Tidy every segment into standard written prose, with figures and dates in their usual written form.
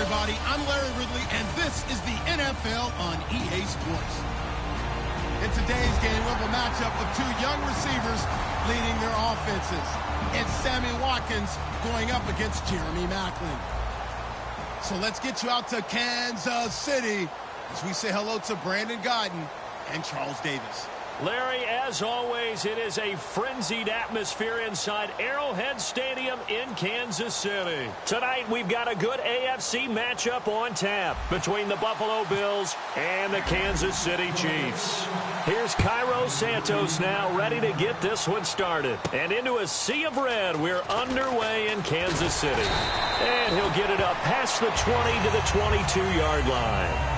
everybody. I'm Larry Ridley, and this is the NFL on EA Sports. In today's game, we have a matchup of two young receivers leading their offenses. It's Sammy Watkins going up against Jeremy Maclin. So let's get you out to Kansas City as we say hello to Brandon Guyton and Charles Davis. Larry, as always, it is a frenzied atmosphere inside Arrowhead Stadium in Kansas City. Tonight, we've got a good AFC matchup on tap between the Buffalo Bills and the Kansas City Chiefs. Here's Cairo Santos now, ready to get this one started. And into a sea of red, we're underway in Kansas City. And he'll get it up past the 20 to the 22-yard line.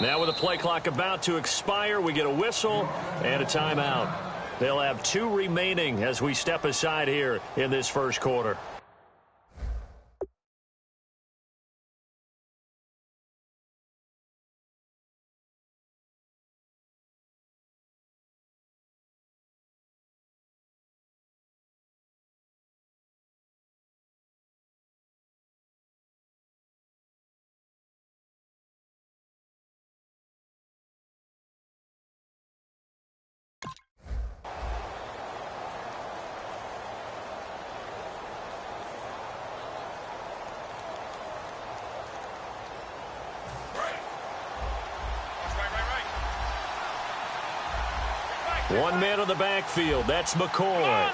Now with the play clock about to expire, we get a whistle and a timeout. They'll have 2 remaining as we step aside here in this first quarter. One man on the backfield. That's McCoy.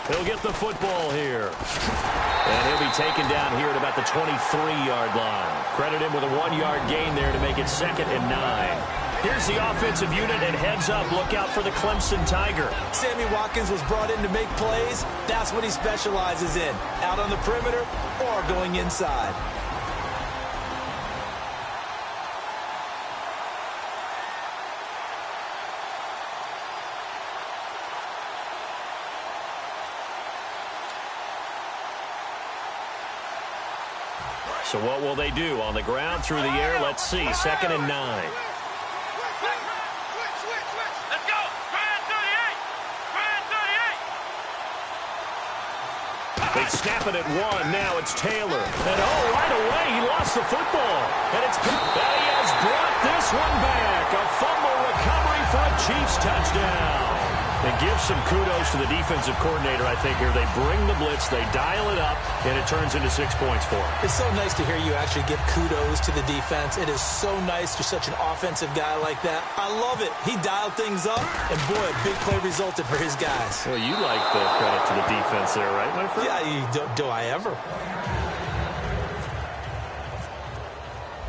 He'll get the football here. And he'll be taken down here at about the 23-yard line. Credit him with a 1-yard gain there to make it 2nd and 9. Here's the offensive unit, and heads up, look out for the Clemson Tiger. Sammy Watkins was brought in to make plays. That's what he specializes in, out on the perimeter or going inside. So what will they do? On the ground, through the air, let's see. 2nd and 9. Let's go! Grand 38! They snap it at 1. Now it's Taylor. And right away, he lost the football. And it's picked. And he has brought this one back. A fumble recovery for a Chiefs touchdown. And give some kudos to the defensive coordinator, I think, here. They bring the blitz, they dial it up, and it turns into 6 points for them. It's so nice to hear you actually give kudos to the defense. It is so nice. You're such an offensive guy like that. I love it. He dialed things up, and boy, a big play resulted for his guys. Well, you like the credit to the defense there, right, my friend? Yeah, do I ever?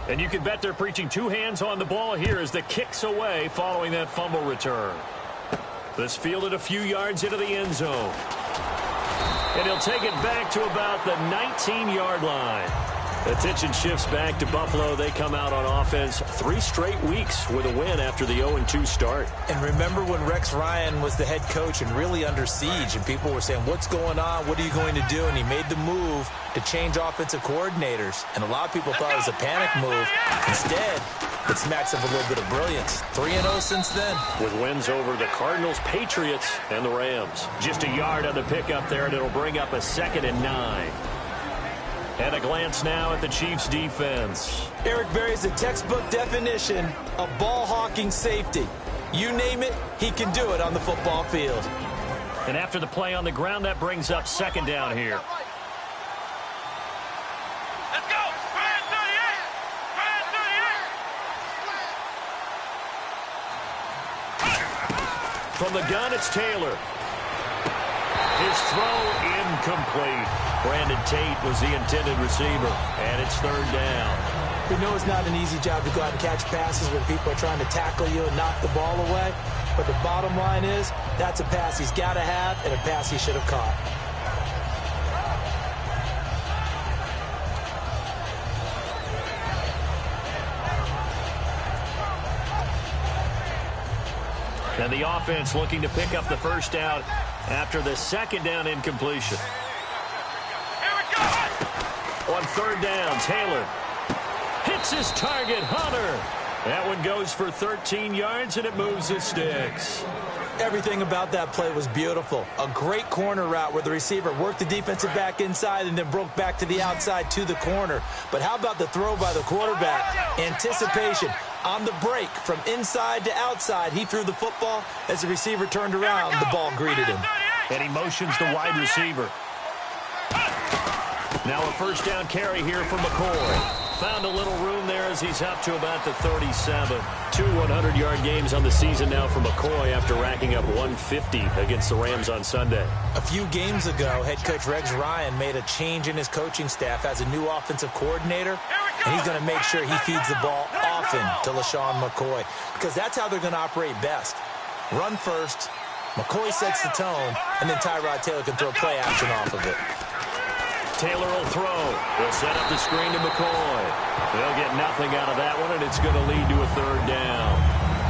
And you can bet they're preaching 2 hands on the ball here as the kick's away following that fumble return. This fielded a few yards into the end zone. And he'll take it back to about the 19-yard line. Attention shifts back to Buffalo. They come out on offense 3 straight weeks with a win after the 0-2 start. And remember when Rex Ryan was the head coach and really under siege, and people were saying, what's going on? What are you going to do? And he made the move to change offensive coordinators. And a lot of people thought it was a panic move. Instead, it smacks of a little bit of brilliance. 3-0 since then. With wins over the Cardinals, Patriots, and the Rams. Just a yard on the pickup there, and it'll bring up a 2nd and 9. And a glance now at the Chiefs' defense. Eric Berry's the textbook definition of ball-hawking safety. You name it, he can do it on the football field. And after the play on the ground, that brings up 2nd down here. Let's go! Grand 38! Grand 38! From the gun, it's Taylor. His throw incomplete. Brandon Tate was the intended receiver, and it's 3rd down. We know it's not an easy job to go out and catch passes when people are trying to tackle you and knock the ball away, but the bottom line is that's a pass he's got to have and a pass he should have caught. And the offense looking to pick up the 1st down after the 2nd down incompletion. On 3rd down, Taylor hits his target, Hunter. That one goes for 13 yards, and it moves the sticks. Everything about that play was beautiful. A great corner route where the receiver worked the defensive back inside and then broke back to the outside to the corner. But how about the throw by the quarterback? Anticipation. On the break from inside to outside, he threw the football. As the receiver turned around, the ball greeted him. And he motions the wide receiver. Now a 1st down carry here for McCoy. Found a little room there as he's up to about the 37. 2 100-yard games on the season now for McCoy after racking up 150 against the Rams on Sunday. A few games ago, head coach Rex Ryan made a change in his coaching staff as a new offensive coordinator, and he's going to make sure he feeds the ball often to LaShawn McCoy because that's how they're going to operate best. Run first, McCoy sets the tone, and then Tyrod Taylor can throw play action off of it. Taylor will throw. He'll set up the screen to McCoy. They'll get nothing out of that one, and it's going to lead to a 3rd down.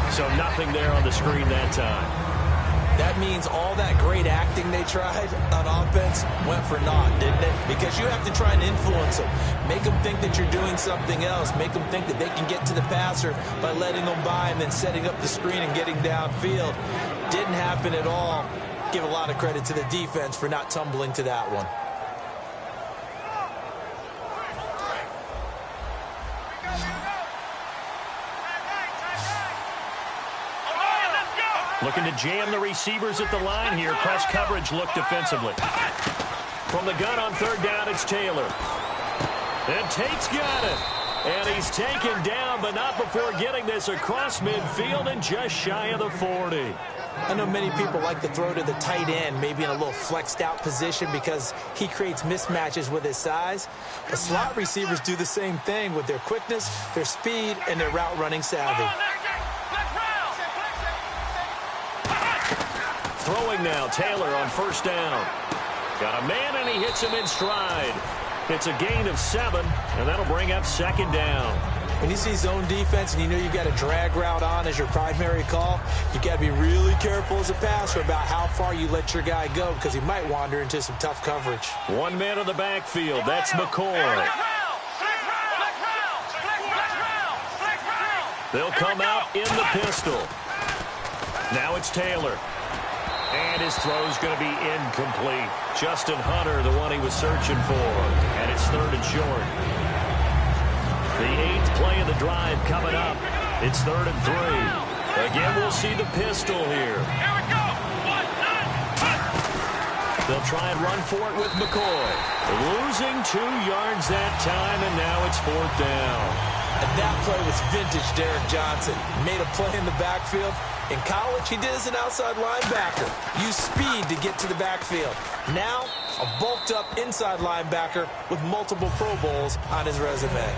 So nothing there on the screen that time. That means all that great acting they tried on offense went for naught, didn't it? Because you have to try and influence them. Make them think that you're doing something else. Make them think that they can get to the passer by letting them by and then setting up the screen and getting downfield. Didn't happen at all. Give a lot of credit to the defense for not tumbling to that one. Looking to jam the receivers at the line here. Press coverage look defensively. From the gun on 3rd down, it's Taylor. And Tate's got it. And he's taken down, but not before getting this across midfield and just shy of the 40. I know many people like to throw to the tight end, maybe in a little flexed out position because he creates mismatches with his size. But slot receivers do the same thing with their quickness, their speed, and their route running savvy. Throwing now, Taylor on first down. Got a man, and he hits him in stride. It's a gain of 7, and that'll bring up second down. When you see zone defense and you know you've got a drag route on as your primary call, you got to be really careful as a passer about how far you let your guy go because he might wander into some tough coverage. One man in the backfield. That's McCoy. They'll come out in the pistol. Now it's Taylor. And his throw's going to be incomplete. Justin Hunter, the one he was searching for. And it's 3rd and short. The 8th play of the drive coming up. It's 3rd and 3. Again, we'll see the pistol here. Here we go. 1, 9. They'll try and run for it with McCoy. Losing 2 yards that time, and now it's 4th down. And that play was vintage Derek Johnson. He made a play in the backfield. In college, he did as an outside linebacker. Used speed to get to the backfield. Now, a bulked-up inside linebacker with multiple Pro Bowls on his resume.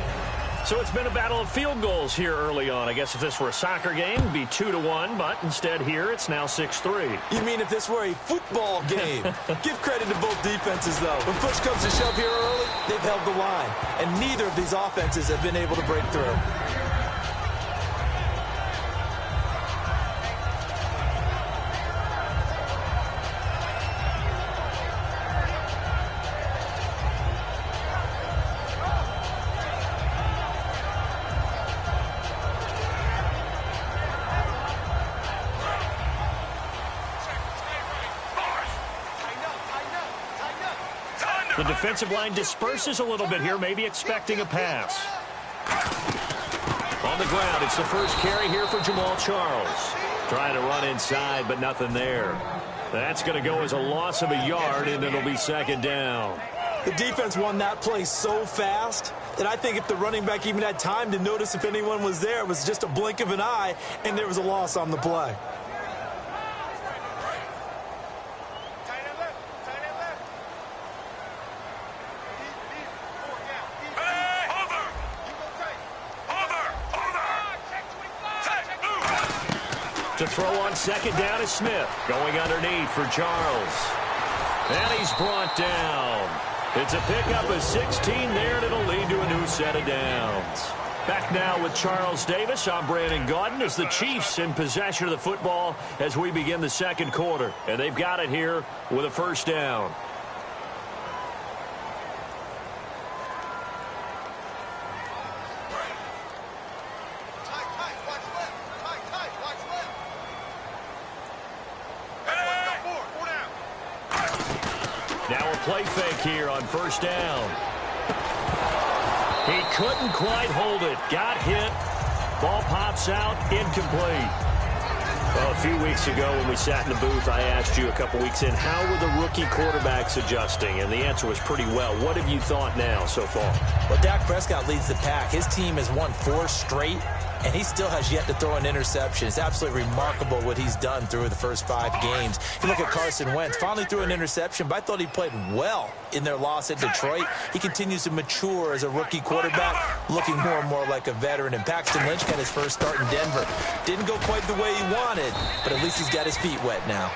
So it's been a battle of field goals here early on. I guess if this were a soccer game, it'd be 2-1, but instead here it's now 6-3. You mean if this were a football game? Give credit to both defenses, though. When push comes to shove here early, they've held the line. And neither of these offenses have been able to break through. The defensive line disperses a little bit here, maybe expecting a pass. On the ground, it's the first carry here for Jamal Charles. Trying to run inside, but nothing there. That's going to go as a loss of a yard, and it'll be 2nd down. The defense won that play so fast that I think if the running back even had time to notice if anyone was there, it was just a blink of an eye, and there was a loss on the play. To throw on 2nd down is Smith. Going underneath for Charles. And he's brought down. It's a pickup of 16 there, and it'll lead to a new set of downs. Back now with Charles Davis. I'm Brandon Gaudin as the Chiefs in possession of the football as we begin the 2nd quarter. And they've got it here with a 1st down. Now a play fake here on 1st down. He couldn't quite hold it. Got hit. Ball pops out. Incomplete. Well, a few weeks ago when we sat in the booth, I asked you a couple weeks in, how were the rookie quarterbacks adjusting? And the answer was pretty well. What have you thought now so far? Well, Dak Prescott leads the pack. His team has won 4 straight, and he still has yet to throw an interception. It's absolutely remarkable what he's done through the first 5 games. You look at Carson Wentz, finally threw an interception, but I thought he played well in their loss at Detroit. He continues to mature as a rookie quarterback, looking more and more like a veteran. And Paxton Lynch got his first start in Denver. Didn't go quite the way he wanted, but at least he's got his feet wet now.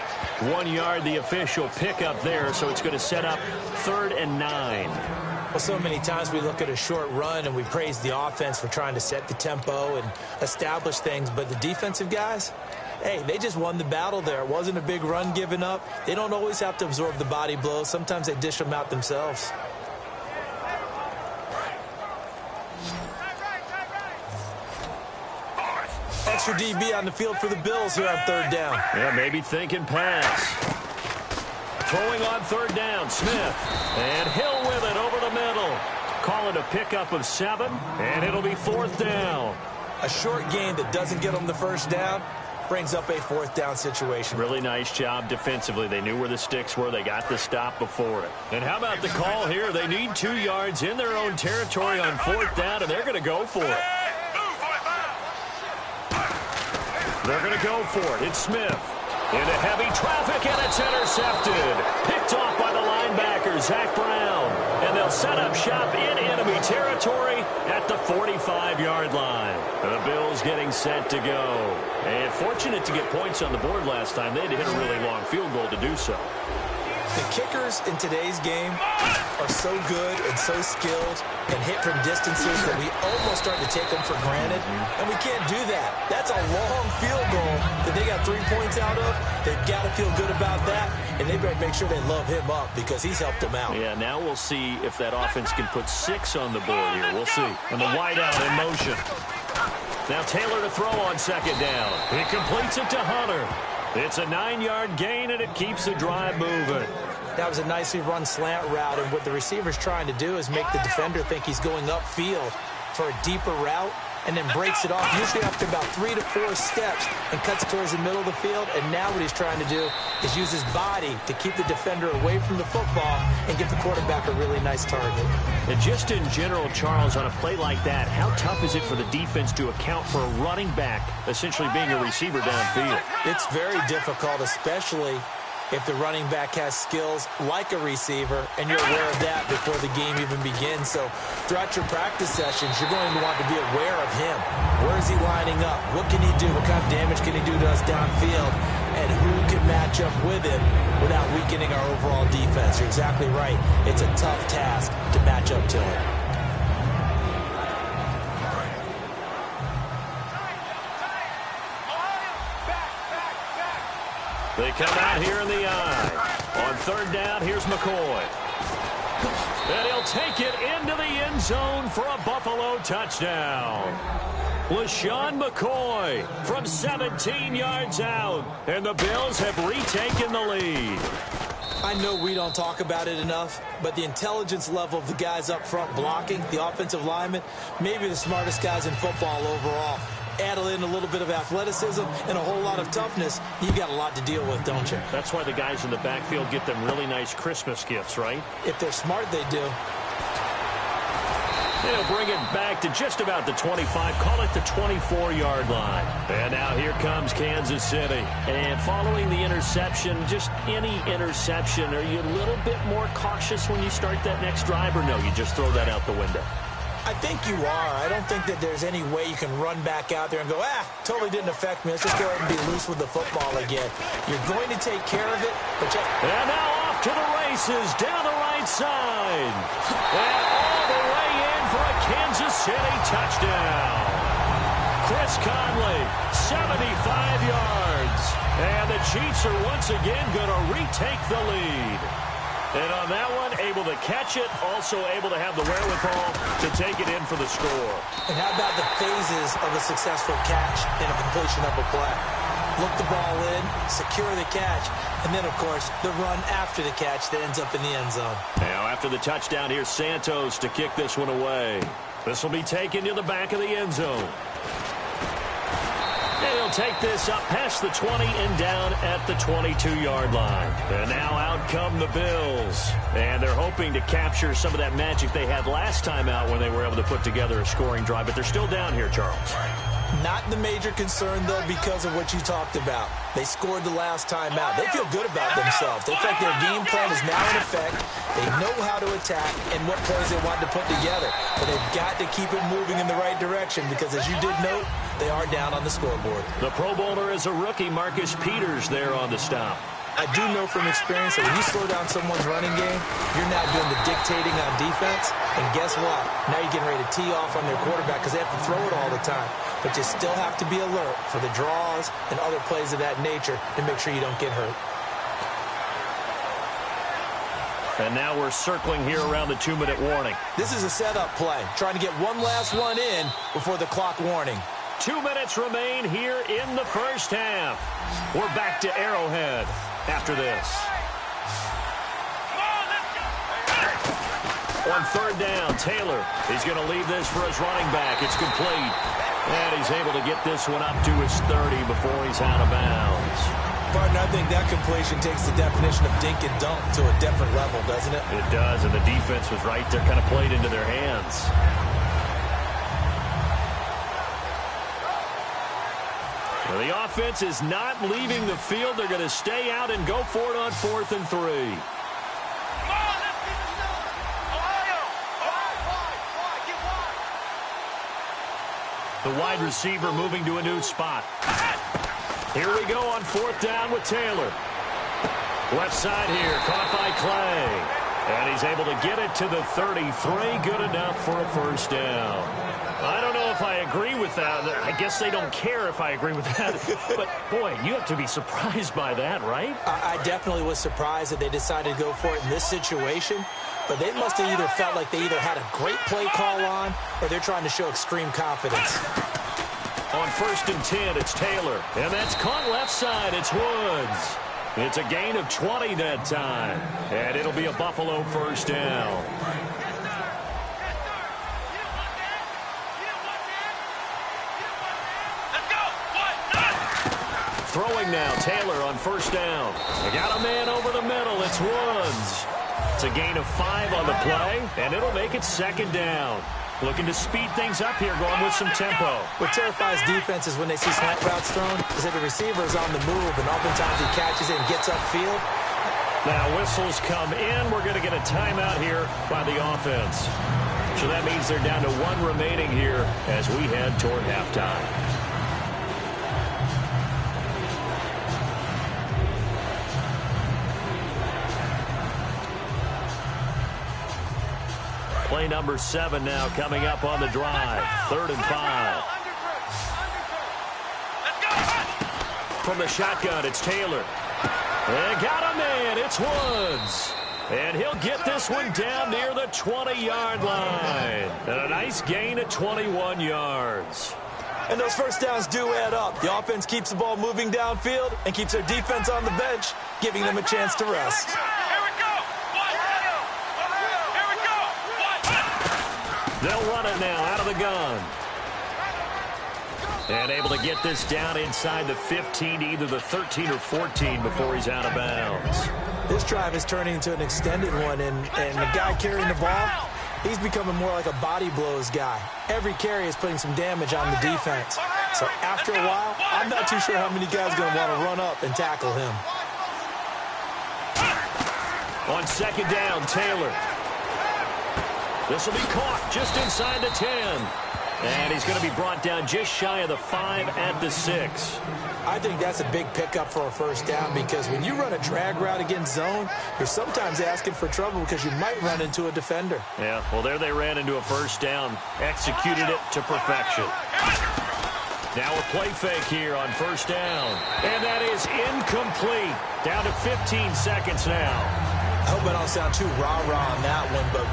1 yard, the official pickup there, so it's going to set up 3rd and 9. Well, so many times we look at a short run and we praise the offense for trying to set the tempo and establish things, but the defensive guys, hey, they just won the battle there. It wasn't a big run given up. They don't always have to absorb the body blows. Sometimes they dish them out themselves. Extra DB on the field for the Bills here on 3rd down. Yeah, maybe thinking pass. Throwing on 3rd down, Smith. And Hill with it over the middle. Call it a pickup of 7, and it'll be 4th down. A short gain that doesn't get them the 1st down brings up a 4th down situation. Really nice job defensively. They knew where the sticks were. They got the stop before it. And how about the call here? They need 2 yards in their own territory on 4th down, and they're going to go for it. They're going to go for it. It's Smith. Into heavy traffic, and it's intercepted. Picked off by the linebacker, Zach Brown. And they'll set up shop in enemy territory at the 45-yard line. The Bills getting set to go. And fortunate to get points on the board last time. They had to hit a really long field goal to do so. The kickers in today's game are so good and so skilled and hit from distances that we almost start to take them for granted, and we can't do that. That's a long field goal that they got 3 points out of. They've got to feel good about that, and they better make sure they love him up because he's helped them out. Yeah, now we'll see if that offense can put 6 on the board here. We'll see. And the wideout in motion. Now Taylor to throw on second down. He completes it to Hunter. It's a 9-yard gain, and it keeps the drive moving. That was a nicely run slant route, and what the receiver's trying to do is make the defender think he's going upfield for a deeper route, and then breaks it off, usually after about 3 to 4 steps, and cuts towards the middle of the field. And now what he's trying to do is use his body to keep the defender away from the football and give the quarterback a really nice target. And just in general, Charles, on a play like that, how tough is it for the defense to account for a running back essentially being a receiver downfield? It's very difficult, especially if the running back has skills like a receiver, and you're aware of that before the game even begins. So throughout your practice sessions, you're going to want to be aware of him. Where is he lining up? What can he do? What kind of damage can he do to us downfield? And who can match up with him without weakening our overall defense? You're exactly right. It's a tough task to match up to him. They come out here in the eye. On third down, here's McCoy. And he'll take it into the end zone for a Buffalo touchdown. LaShawn McCoy from 17 yards out. And the Bills have retaken the lead. I know we don't talk about it enough, but the intelligence level of the guys up front blocking, the offensive linemen, maybe the smartest guys in football overall. Add in a little bit of athleticism and a whole lot of toughness, you got a lot to deal with, don't you? That's why the guys in the backfield get them really nice Christmas gifts, right? If they're smart, they do. They'll bring it back to just about the 25, call it the 24-yard line. And now here comes Kansas City. And following the interception, just any interception, are you a little bit more cautious when you start that next drive, or no, you just throw that out the window? I think you are. I don't think that there's any way you can run back out there and go, totally didn't affect me. Let's just go ahead and be loose with the football again. You're going to take care of it, but you... And now off to the races, down the right side. And all the way in for a Kansas City touchdown. Chris Conley, 75 yards. And the Chiefs are once again going to retake the lead. And on that one, able to catch it, also able to have the wherewithal to take it in for the score. And how about the phases of a successful catch and a completion of a play? Look the ball in, secure the catch, and then, of course, the run after the catch that ends up in the end zone. Now, after the touchdown, here's Santos to kick this one away. This will be taken to the back of the end zone. And he'll take this up past the 20 and down at the 22-yard line. And now out come the Bills. And they're hoping to capture some of that magic they had last time out when they were able to put together a scoring drive. But they're still down here, Charles. Not the major concern, though, because of what you talked about. They scored the last time out. They feel good about themselves. They feel like their game plan is now in effect. They know how to attack and what plays they want to put together. But they've got to keep it moving in the right direction because, as you did note, they are down on the scoreboard. The Pro Bowler is a rookie, Marcus Peters, there on the stop. I do know from experience that when you slow down someone's running game, you're now doing the dictating on defense. And guess what? Now you're getting ready to tee off on their quarterback because they have to throw it all the time. But you still have to be alert for the draws and other plays of that nature to make sure you don't get hurt. And now we're circling here around the 2-minute warning. This is a setup play, trying to get one last one in before the clock warning. 2 minutes remain here in the first half. We're back to Arrowhead after this. On third down, Taylor, he's going to leave this for his running back. It's complete. And he's able to get this one up to his 30 before he's out of bounds. Partner, I think that completion takes the definition of dink and dunk to a different level, doesn't it? It does, and the defense was right there, kind of played into their hands. The offense is not leaving the field. They're going to stay out and go for it on 4th and 3. The wide receiver moving to a new spot. Here we go on 4th down with Taylor. Left side here, caught by Clay. And he's able to get it to the 33. Good enough for a first down. I don't know if I agree with that. I guess they don't care if I agree with that. But, boy, you have to be surprised by that, right? I definitely was surprised that they decided to go for it in this situation. But they must have either felt like they either had a great play call on or they're trying to show extreme confidence. On 1st and 10, it's Taylor. And that's caught left side. It's Woods. It's a gain of 20 that time. And it'll be a Buffalo first down. Throwing now, Taylor on 1st down. They got a man over the middle. It's Woods. It's a gain of 5 on the play, and it'll make it 2nd down. Looking to speed things up here, going with some tempo. What terrifies defenses when they see slant routes thrown is that the receiver is on the move, and oftentimes he catches it and gets upfield. Now whistles come in. We're going to get a timeout here by the offense. So that means they're down to 1 remaining here as we head toward halftime. Play number 7 now coming up on the drive. 3rd and 5. From the shotgun, it's Taylor. They got a man. It's Woods. And he'll get this one down near the 20-yard line. And a nice gain of 21 yards. And those first downs do add up. The offense keeps the ball moving downfield and keeps their defense on the bench, giving them a chance to rest. They'll run it now out of the gun. And able to get this down inside the 15, either the 13 or 14 before he's out of bounds. This drive is turning into an extended one, and the guy carrying the ball, he's becoming more like a body blows guy. Every carry is putting some damage on the defense. So after a while, I'm not too sure how many guys are going to want to run up and tackle him. On 2nd down, Taylor. This will be caught just inside the 10. And he's going to be brought down just shy of the 5 at the 6. I think that's a big pickup for a first down because when you run a drag route against zone, you're sometimes asking for trouble because you might run into a defender. Yeah, well, there they ran into a first down, executed it to perfection. Now a play fake here on 1st down. And that is incomplete. Down to 15 seconds now. I hope I don't sound too rah-rah on that one, but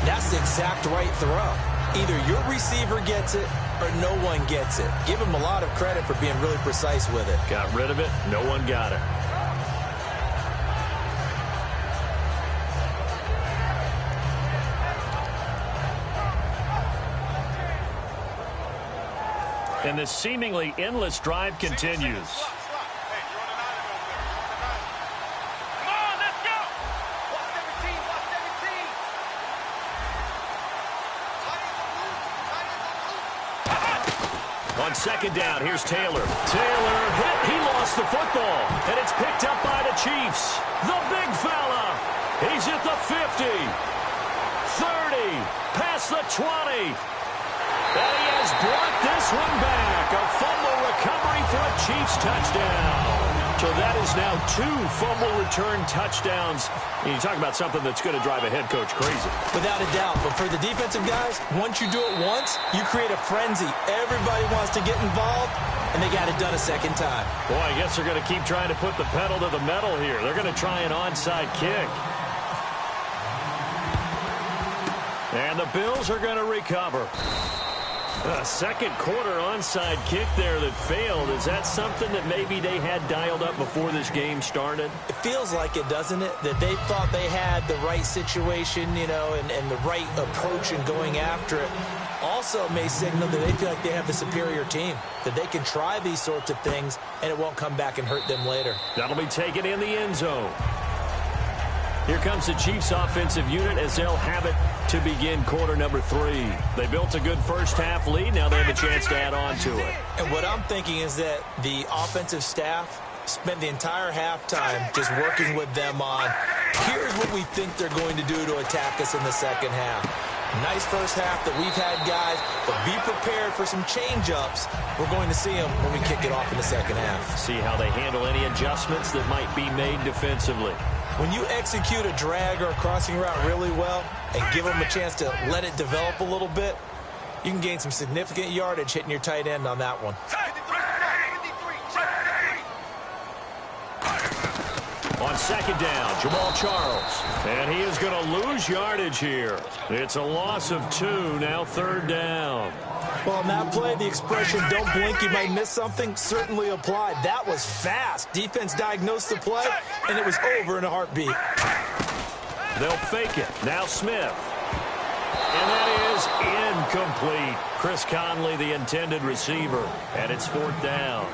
that's the exact right throw. Either your receiver gets it or no one gets it. Give him a lot of credit for being really precise with it. Got rid of it. No one got it. And this seemingly endless drive continues. On 2nd down, here's Taylor. Taylor hit. He lost the football. And it's picked up by the Chiefs. The big fella. He's at the 50. 30. Past the 20. And he has brought this one back. A fumble recovery for a Chiefs touchdown. So that is now 2 fumble return touchdowns. And you talk about something that's going to drive a head coach crazy. Without a doubt. But for the defensive guys, once you do it once, you create a frenzy. Everybody wants to get involved, and they got it done a second time. Boy, I guess they're going to keep trying to put the pedal to the metal here. They're going to try an onside kick. And the Bills are going to recover. A second quarter onside kick there that failed. Is that something that maybe they had dialed up before this game started? It feels like it, doesn't it? That they thought they had the right situation, you know, and the right approach in going after it. Also may signal that they feel like they have the superior team, that they can try these sorts of things and it won't come back and hurt them later. That'll be taken in the end zone. Here comes the Chiefs offensive unit as they'll have it to begin quarter number 3. They built a good first half lead. Now they have a chance to add on to it. And what I'm thinking is that the offensive staff spent the entire halftime just working with them on, here's what we think they're going to do to attack us in the second half. Nice first half that we've had, guys, but be prepared for some change-ups. We're going to see them when we kick it off in the second half. See how they handle any adjustments that might be made defensively. When you execute a drag or a crossing route really well and give them a chance to let it develop a little bit, you can gain some significant yardage hitting your tight end on that one. On second down, Jamal Charles. And he is going to lose yardage here. It's a loss of 2, now third down. Well, on that play, the expression, don't blink, you might miss something, certainly applied. That was fast. Defense diagnosed the play, and it was over in a heartbeat. They'll fake it. Now Smith. And that is incomplete. Chris Conley, the intended receiver. And it's fourth down.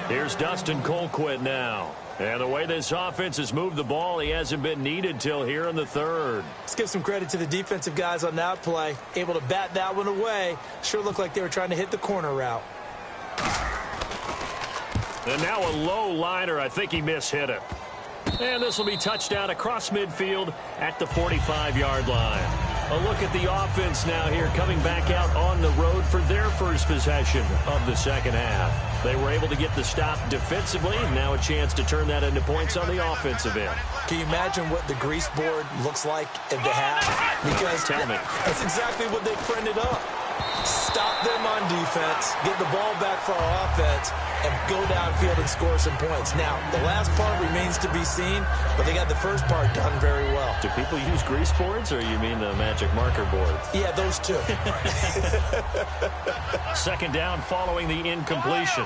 Here's Dustin Colquitt now. And the way this offense has moved the ball, he hasn't been needed till here in the third. Let's give some credit to the defensive guys on that play. Able to bat that one away. Sure looked like they were trying to hit the corner route. And now a low liner. I think he mishit it. And this will be touchdown across midfield at the 45-yard line. A look at the offense now here, coming back out on the road for their first possession of the second half. They were able to get the stop defensively, and now a chance to turn that into points on the offensive end. Can you imagine what the grease board looks like at the half? Because tell me. That's exactly what they printed up. Stop them on defense, get the ball back for our offense, and go downfield and score some points. Now, the last part remains to be seen, but they got the first part done very well. Do people use grease boards, or you mean the magic marker boards? Yeah, those two. Second down following the incompletion.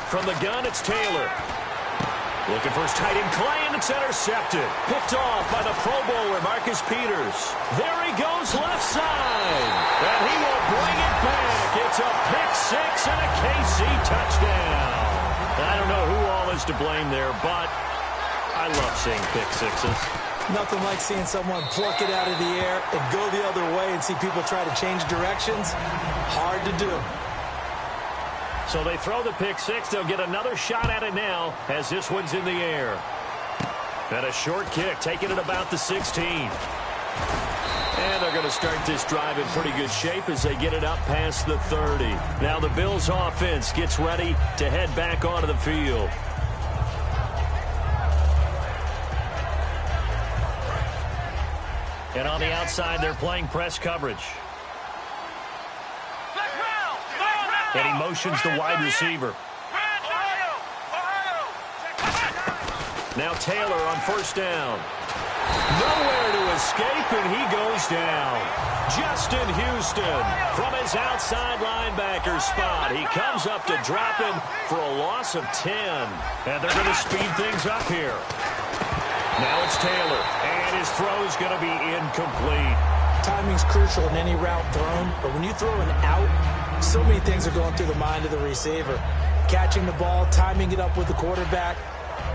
From the gun, it's Taylor. Looking for his tight end, Clay, and it's intercepted. Picked off by the Pro Bowler, Marcus Peters. There he goes, left side. And he will bring it back. It's a pick six and a KC touchdown. I don't know who all is to blame there, but I love seeing pick sixes. Nothing like seeing someone pluck it out of the air and go the other way and see people try to change directions. Hard to do. So they throw the pick six. They'll get another shot at it now as this one's in the air. And a short kick, taking it about the 16. And they're going to start this drive in pretty good shape as they get it up past the 30. Now the Bills offense gets ready to head back onto the field. And on the outside, they're playing press coverage. And he motions the wide receiver. Now Taylor on first down. Nowhere to escape, and he goes down. Justin Houston from his outside linebacker spot. He comes up to drop him for a loss of 10. And they're going to speed things up here. Now it's Taylor, and his throw is going to be incomplete. Timing's crucial in any route thrown, but when you throw an out, so many things are going through the mind of the receiver. Catching the ball, timing it up with the quarterback.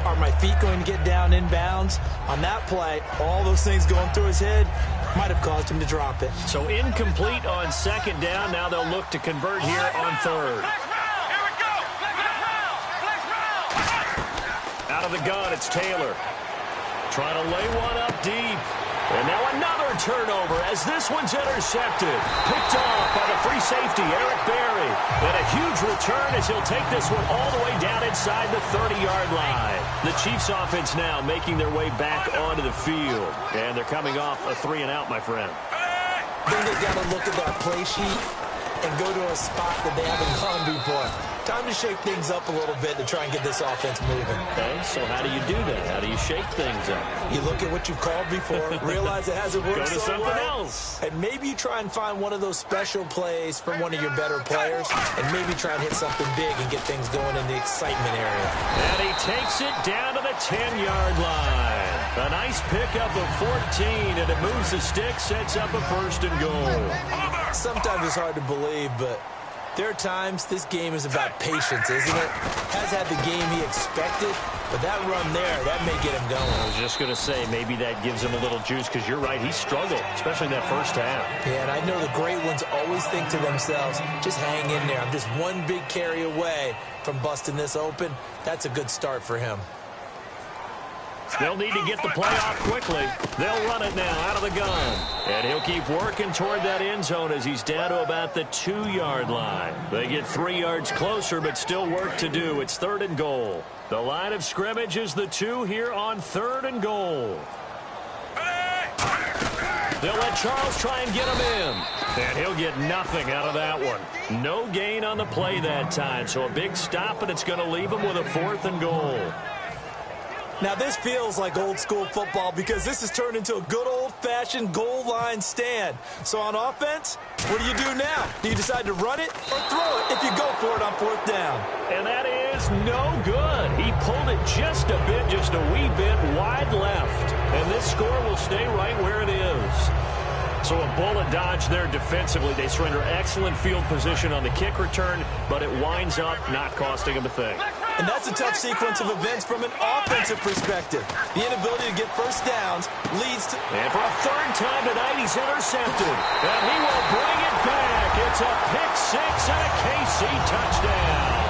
Are my feet going to get down in bounds? On that play, all those things going through his head might have caused him to drop it. So incomplete on second down. Now they'll look to convert here on third. Out of the gun, it's Taylor. Trying to lay one up deep. And now another turnover as this one's intercepted. Picked off by the free safety, Eric Berry. And a huge return as he'll take this one all the way down inside the 30-yard line. The Chiefs offense now making their way back onto the field. And they're coming off a 3-and-out, my friend. Then they've got to look at that play sheet and go to a spot that they haven't gone before. Time to shake things up a little bit to try and get this offense moving. Okay, so how do you do that? How do you shake things up? You look at what you've called before, realize it hasn't worked Go to so something well, else. and maybe you try and find one of those special plays from one of your better players, and maybe try and hit something big and get things going in the excitement area. And he takes it down to the 10-yard line. A nice pickup of 14, and it moves the stick, sets up a first and goal. Sometimes it's hard to believe, but There are times this game is about patience, isn't it? Has had the game he expected, but that run there, that may get him going. I was just going to say, maybe that gives him a little juice, because you're right, he struggled, especially in that first half. Yeah, and I know the great ones always think to themselves, just hang in there. I'm just one big carry away from busting this open. That's a good start for him. They'll need to get the play off quickly. They'll run it now out of the gun. And he'll keep working toward that end zone as he's down to about the 2-yard line. They get 3 yards closer, but still work to do. It's 3rd and goal. The line of scrimmage is the 2 here on 3rd and goal. They'll let Charles try and get him in. And he'll get nothing out of that one. No gain on the play that time. So a big stop, and it's going to leave him with a 4th and goal. Now, this feels like old-school football because this has turned into a good old-fashioned goal line stand. So on offense, what do you do now? Do you decide to run it or throw it if you go for it on 4th down? And that is no good. He pulled it just a wee bit wide left. And this score will stay right where it is. So a bullet dodge there defensively. They surrender excellent field position on the kick return, but it winds up not costing them a thing. And that's a tough sequence of events from an offensive perspective. The inability to get first downs leads to... And for a 3rd time tonight, he's intercepted. And he will bring it back. It's a pick 6 and a KC touchdown.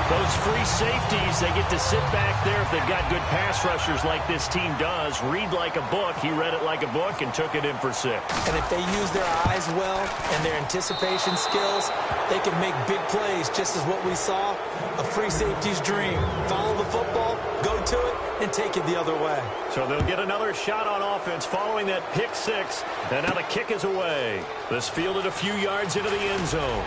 Those free safeties, they get to sit back there if they've got good pass rushers like this team does. Read like a book. He read it like a book and took it in for 6. And if they use their eyes well and their anticipation skills, they can make big plays, just as what we saw. A free safety's dream. Follow the football, go to it, and take it the other way. So they'll get another shot on offense following that pick 6. And now the kick is away. This fielded a few yards into the end zone.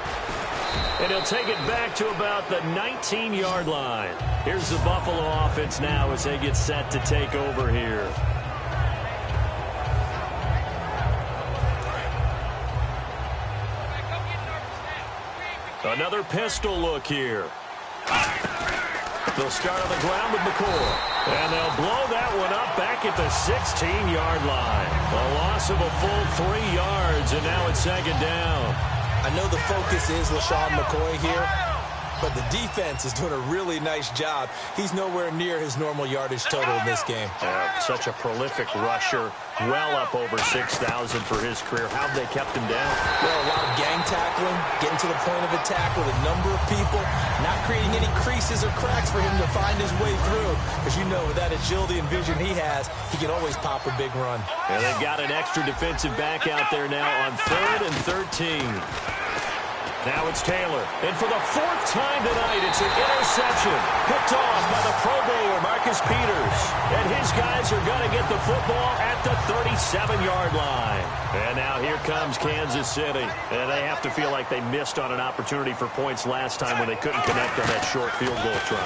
And he'll take it back to about the 19-yard line. Here's the Buffalo offense now as they get set to take over here. Another pistol look here. They'll start on the ground with McCoy. And they'll blow that one up back at the 16-yard line. A loss of a full 3 yards, and now it's 2nd down. I know the focus is LaShawn McCoy here, but the defense is doing a really nice job. He's nowhere near his normal yardage total in this game. Such a prolific rusher, well up over 6,000 for his career. How have they kept him down? Well, a lot of gang tackling, getting to the point of attack with a number of people, not creating any creases or cracks for him to find his way through. Because you know, with that agility and vision he has, he can always pop a big run. And they've got an extra defensive back out there now on 3rd and 13. Now it's Taylor. And for the 4th time tonight, it's an interception. Picked off by the Pro Bowler, Marcus Peters. And his guys are going to get the football at the 37-yard line. And now here comes Kansas City. And they have to feel like they missed on an opportunity for points last time when they couldn't connect on that short field goal try.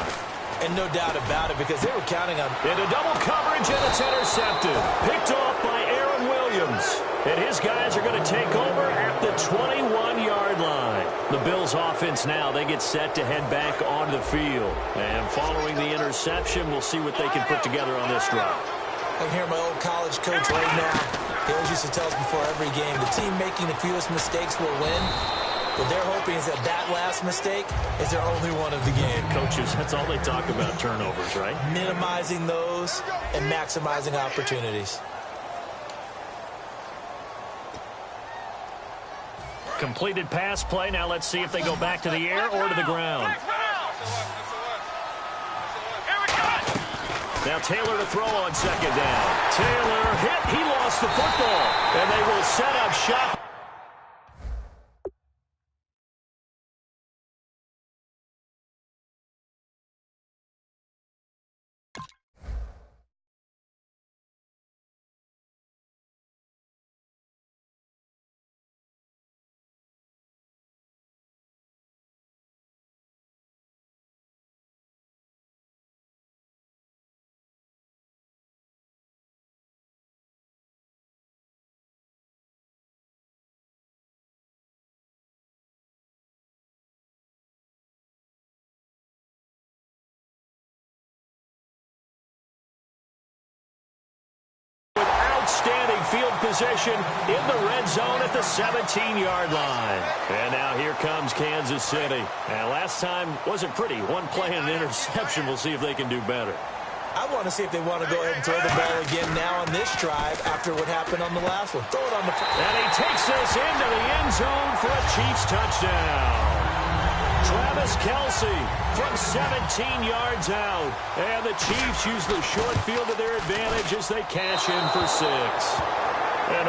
And no doubt about it, because they were counting on... Into double coverage, and it's intercepted. Picked off by Aaron Williams. And his guys are going to take over at the 21-yard line. The Bills' offense now, they get set to head back onto the field. And following the interception, we'll see what they can put together on this drive. I can hear my old college coach right now. He always used to tell us before every game, the team making the fewest mistakes will win. What they're hoping is that that last mistake is their only one of the game. Coaches, that's all they talk about, turnovers, right? Minimizing those and maximizing opportunities. Completed pass play. Now let's see if they go back to the air or to the ground. Now Taylor to throw on 2nd down. Taylor hit. He lost the football. And they will set up shop. Outstanding field position in the red zone at the 17-yard line. And now here comes Kansas City. And last time wasn't pretty. One play and an interception. We'll see if they can do better. I want to see if they want to go ahead and throw the ball again now on this drive after what happened on the last one. Throw it on the... And he takes this into the end zone for a Chiefs touchdown. Travis Kelce from 17 yards out. And the Chiefs use the short field to their advantage as they cash in for 6. And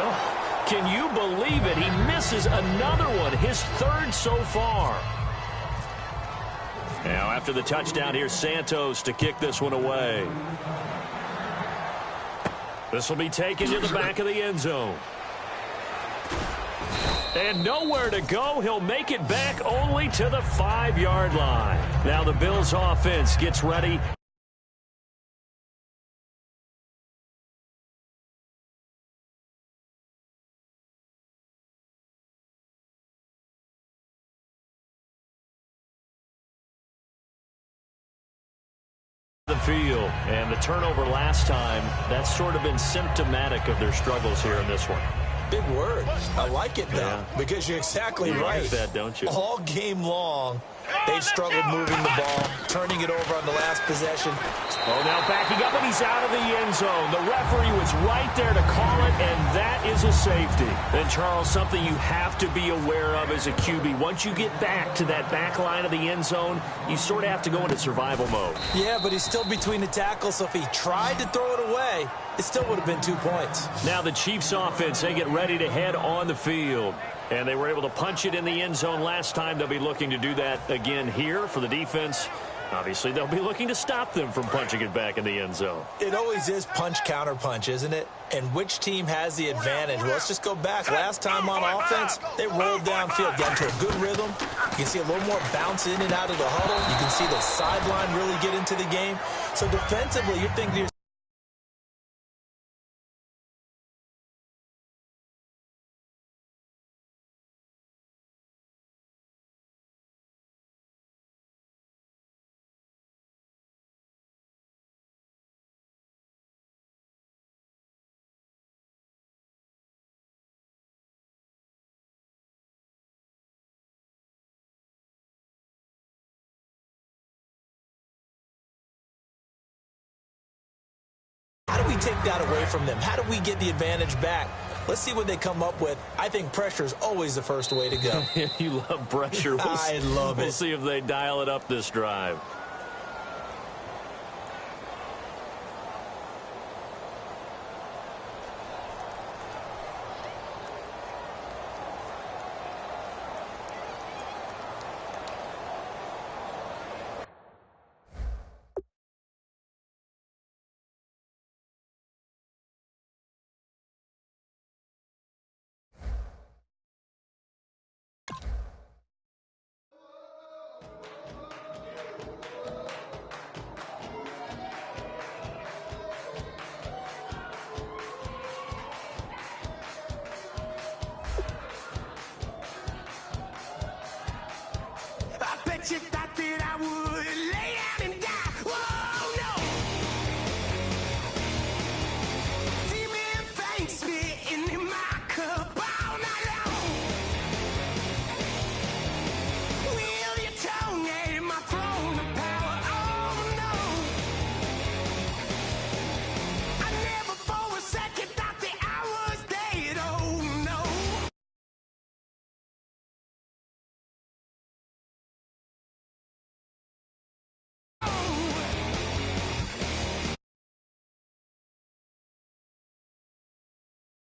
can you believe it? He misses another one, his third so far. Now, after the touchdown, here's Santos to kick this one away. This will be taken to the back of the end zone. And nowhere to go. He'll make it back only to the 5-yard line. Now the Bills offense gets ready. The field, and the turnover last time, that's sort of been symptomatic of their struggles here in this one. Big word. I like it, though, because you're exactly right. Like that, don't you? All game long, they've struggled moving the ball, turning it over on the last possession. Oh, now backing up, and he's out of the end zone. The referee was right there to call it, and that is a safety. And, Charles, something you have to be aware of as a QB. Once you get back to that back line of the end zone, you sort of have to go into survival mode. Yeah, but he's still between the tackles, so if he tried to throw it away, it still would have been 2 points. Now the Chiefs offense, they get ready to head on the field. And they were able to punch it in the end zone last time. They'll be looking to do that again here for the defense. Obviously, they'll be looking to stop them from punching it back in the end zone. It always is punch-counter-punch, isn't it? And which team has the advantage? Well, let's just go back. Last time on offense, they rolled downfield, got into a good rhythm. You can see a little more bounce in and out of the huddle. You can see the sideline really get into the game. So defensively, you're thinking to yourself, how do we take that away from them? How do we get the advantage back? Let's see what they come up with. I think pressure is always the first way to go. You love pressure. I love it. We'll see if they dial it up this drive.